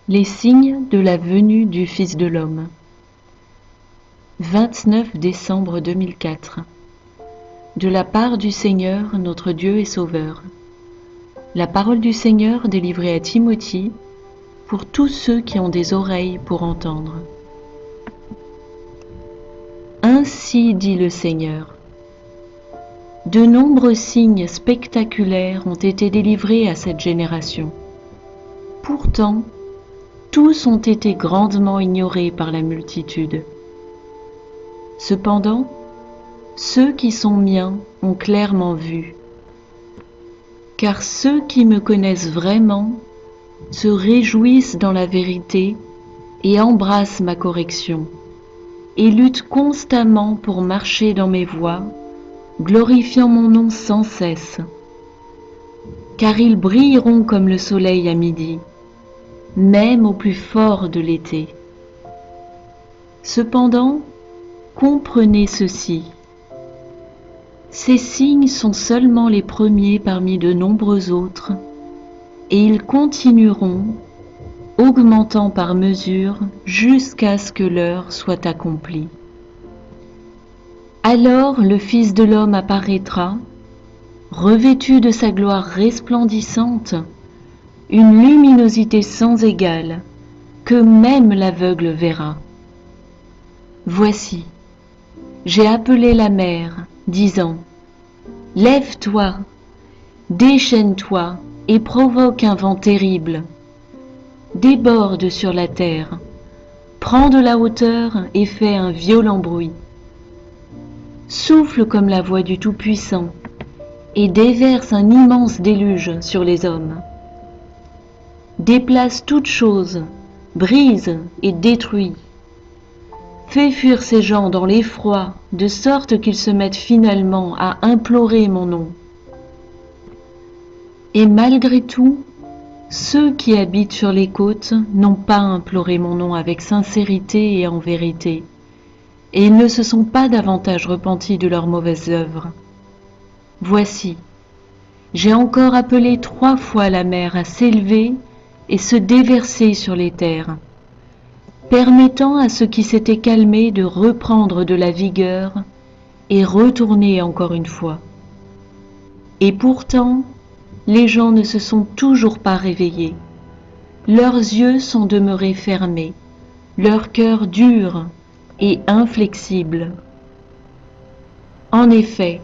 Les signes de la venue du Fils de l'homme. 29 décembre 2004. De la part du Seigneur, notre Dieu et Sauveur. La parole du Seigneur délivrée à Timothée, pour tous ceux qui ont des oreilles pour entendre. Ainsi dit le Seigneur. De nombreux signes spectaculaires ont été délivrés à cette génération. Pourtant, tous ont été grandement ignorés par la multitude. Cependant, ceux qui sont miens ont clairement vu. Car ceux qui me connaissent vraiment se réjouissent dans la vérité et embrassent ma correction, et luttent constamment pour marcher dans mes voies, glorifiant mon nom sans cesse. Car ils brilleront comme le soleil à midi, même au plus fort de l'été. Cependant, comprenez ceci. Ces signes sont seulement les premiers parmi de nombreux autres, et ils continueront, augmentant par mesure jusqu'à ce que l'heure soit accomplie. Alors le Fils de l'homme apparaîtra, revêtu de sa gloire resplendissante, une luminosité sans égale, que même l'aveugle verra. Voici, j'ai appelé la mer, disant, « Lève-toi, déchaîne-toi et provoque un vent terrible. Déborde sur la terre, prends de la hauteur et fais un violent bruit. Souffle comme la voix du Tout-Puissant et déverse un immense déluge sur les hommes. Déplace toutes choses, brise et détruis. Fais fuir ces gens dans l'effroi, de sorte qu'ils se mettent finalement à implorer mon nom. Et malgré tout, ceux qui habitent sur les côtes n'ont pas imploré mon nom avec sincérité et en vérité, et ils ne se sont pas davantage repentis de leurs mauvaises œuvres. Voici, j'ai encore appelé 3 fois la mer à s'élever et se déverser sur les terres, permettant à ceux qui s'étaient calmés de reprendre de la vigueur et retourner encore une fois. Et pourtant, les gens ne se sont toujours pas réveillés. Leurs yeux sont demeurés fermés, leur cœur dur et inflexible. En effet,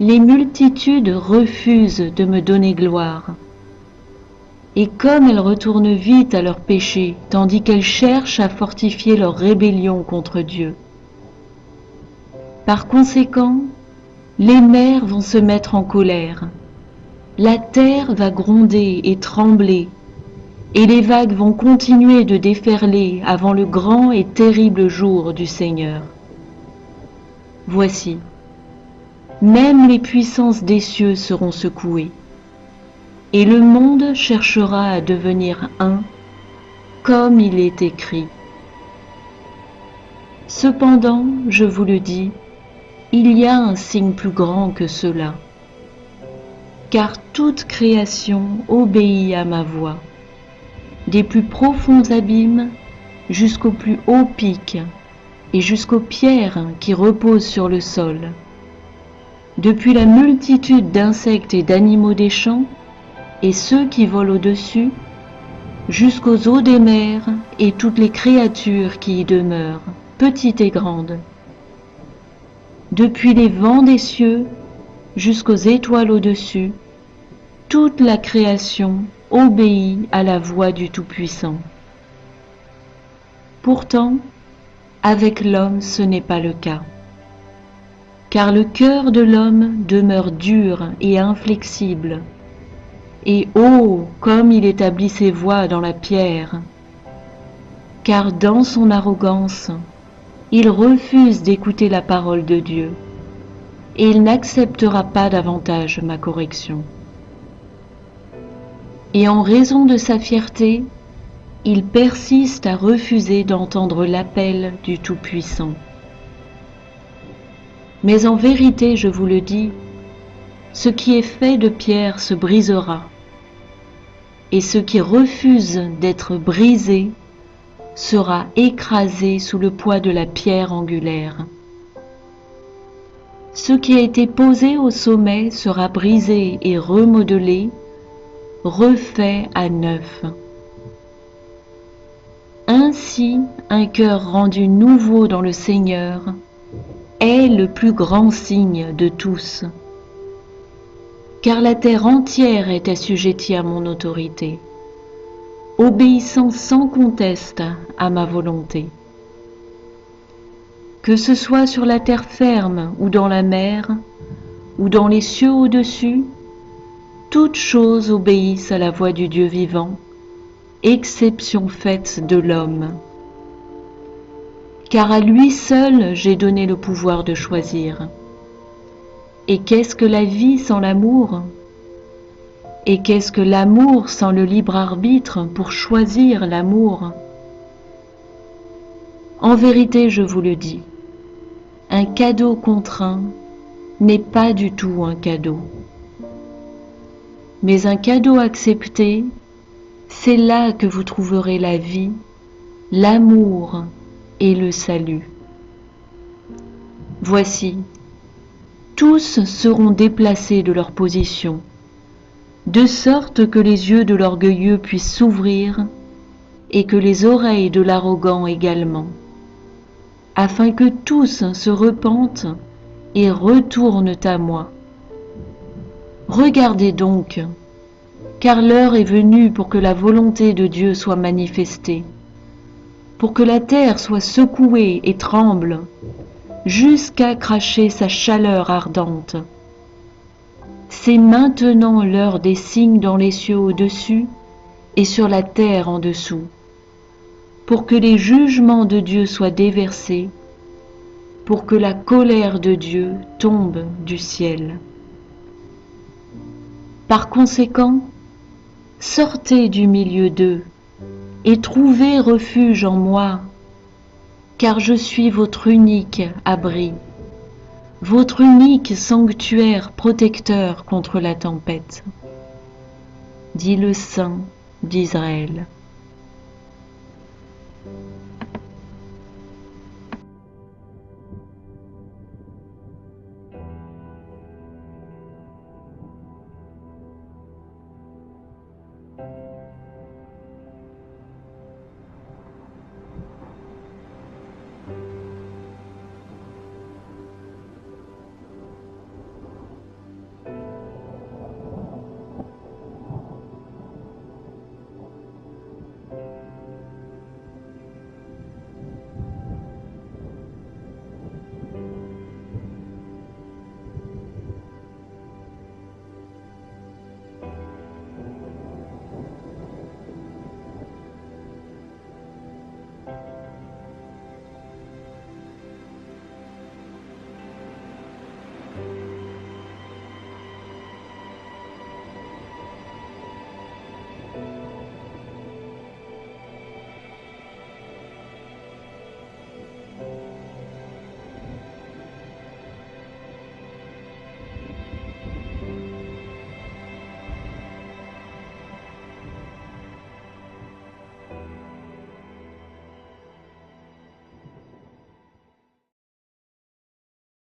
les multitudes refusent de me donner gloire. Et comme elles retournent vite à leur péché, tandis qu'elles cherchent à fortifier leur rébellion contre Dieu. Par conséquent, les mers vont se mettre en colère, la terre va gronder et trembler, et les vagues vont continuer de déferler avant le grand et terrible jour du Seigneur. Voici, même les puissances des cieux seront secouées, et le monde cherchera à devenir un, comme il est écrit. Cependant, je vous le dis, il y a un signe plus grand que cela, car toute création obéit à ma voix, des plus profonds abîmes jusqu'aux plus hauts pics et jusqu'aux pierres qui reposent sur le sol, depuis la multitude d'insectes et d'animaux des champs, et ceux qui volent au-dessus, jusqu'aux eaux des mers et toutes les créatures qui y demeurent, petites et grandes. Depuis les vents des cieux jusqu'aux étoiles au-dessus, toute la création obéit à la voix du Tout-Puissant. Pourtant, avec l'homme ce n'est pas le cas, car le cœur de l'homme demeure dur et inflexible, et oh, comme il établit ses voies dans la pierre, car dans son arrogance, il refuse d'écouter la parole de Dieu, et il n'acceptera pas davantage ma correction. Et en raison de sa fierté, il persiste à refuser d'entendre l'appel du Tout-Puissant. Mais en vérité, je vous le dis, ce qui est fait de pierre se brisera, et ce qui refuse d'être brisé sera écrasé sous le poids de la pierre angulaire. Ce qui a été posé au sommet sera brisé et remodelé, refait à neuf. Ainsi, un cœur rendu nouveau dans le Seigneur est le plus grand signe de tous, car la terre entière est assujettie à mon autorité, obéissant sans conteste à ma volonté. Que ce soit sur la terre ferme ou dans la mer, ou dans les cieux au-dessus, toutes choses obéissent à la voix du Dieu vivant, exception faite de l'homme. Car à lui seul j'ai donné le pouvoir de choisir. Et qu'est-ce que la vie sans l'amour? Et qu'est-ce que l'amour sans le libre arbitre pour choisir l'amour? En vérité, je vous le dis, un cadeau contraint n'est pas du tout un cadeau. Mais un cadeau accepté, c'est là que vous trouverez la vie, l'amour et le salut. Voici, tous seront déplacés de leur position, de sorte que les yeux de l'orgueilleux puissent s'ouvrir et que les oreilles de l'arrogant également, afin que tous se repentent et retournent à moi. Regardez donc, car l'heure est venue pour que la volonté de Dieu soit manifestée, pour que la terre soit secouée et tremble, jusqu'à cracher sa chaleur ardente. C'est maintenant l'heure des signes dans les cieux au-dessus et sur la terre en dessous, pour que les jugements de Dieu soient déversés, pour que la colère de Dieu tombe du ciel. Par conséquent, sortez du milieu d'eux et trouvez refuge en moi, car je suis votre unique abri, votre unique sanctuaire protecteur contre la tempête, dit le Saint d'Israël.